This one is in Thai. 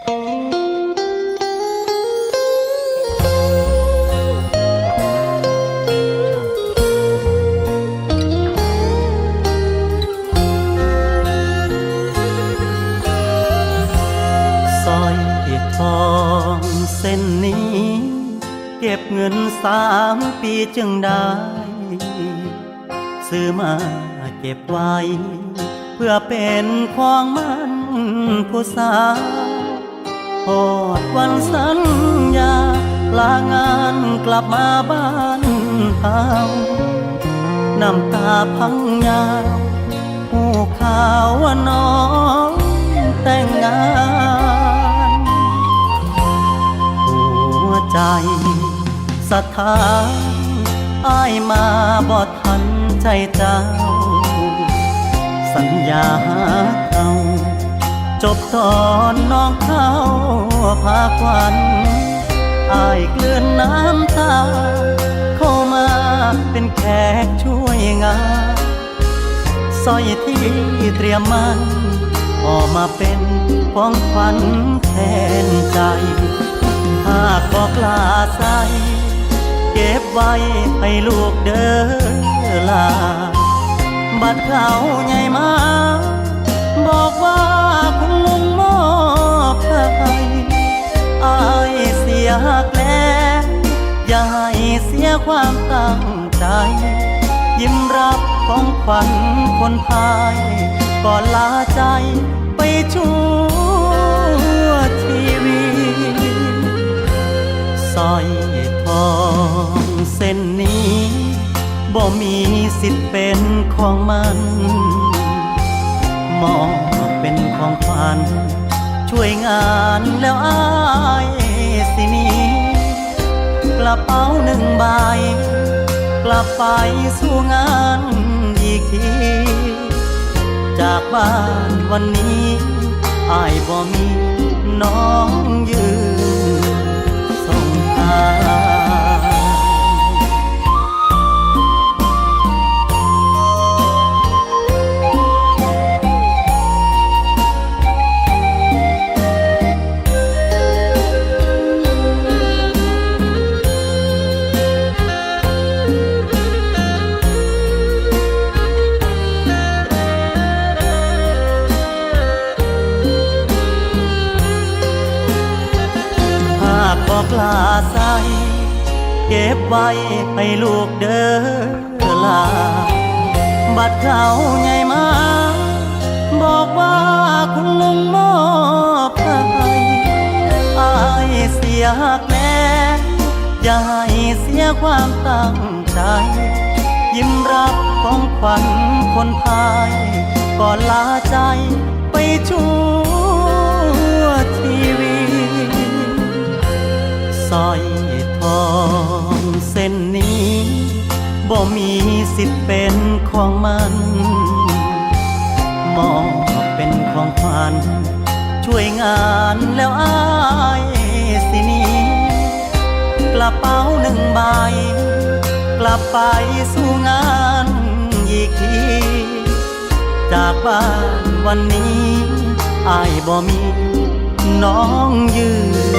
สร้อยทองเส้นนี้เก็บเงิน3 ปีจึงได้ซื้อมาเก็บไว้เพื่อเป็นของมันผู้สาวพอดวันสัญญาลางานกลับมาบ้านเฮาน้ำตาพังยาวผู้ข่าวว่าน้องแต่งงานหัวใจสถานอ้ายมาบ่ทันใจเจ้าสัญญาหาเขาจบตอนน้องเข้าพาควันอ้ายเกลือนน้ำตาเข้ามาเป็นแขกช่วยงานสร้อยที่เตรียมมันออกมาเป็นของขวัญแทนใจหากบอกลาใส่เก็บไว้ให้ลูกเด้อลาบัดเขาใหญ่มาบอกว่าคุณลุงมอบให้อ้ายเสียหักแล้วอย่าให้เสียความตั้งใจยิ้มรับของขวัญคนพายก่อนลาใจไปชั่วชีวิตสร้อยทองเส้นนี้บ่มีสิทธิ์เป็นของมันมองเป็นของขวัญช่วยงานแล้วอ้ายสินี้กระเป๋า1 ใบกลับไปสู่งานอีกทีจากบ้านวันนี้อ้ายบ่มีน้องยืนส่งทางบอกลาใส่เก็บไว้ให้ลูกเด้อลาบัดเขาใหญ่มาบอกว่าคุณลุงมอบให้อ้ายเสียหักแน่อย่าให้เสียความตั้งใจยิ้มรับของขวัญคนพายก่อนลาใจไปชั่วชีวิตสร้อยทองเส้นนี้บ่มีสิทธิ์เป็นของมันมองเป็นของขวัญช่วยงานแล้วอ้ายสินี้กระเป๋า1 ใบกลับไปสู่งานอีกทีจากบ้านวันนี้อ้ายบ่มีน้องยืน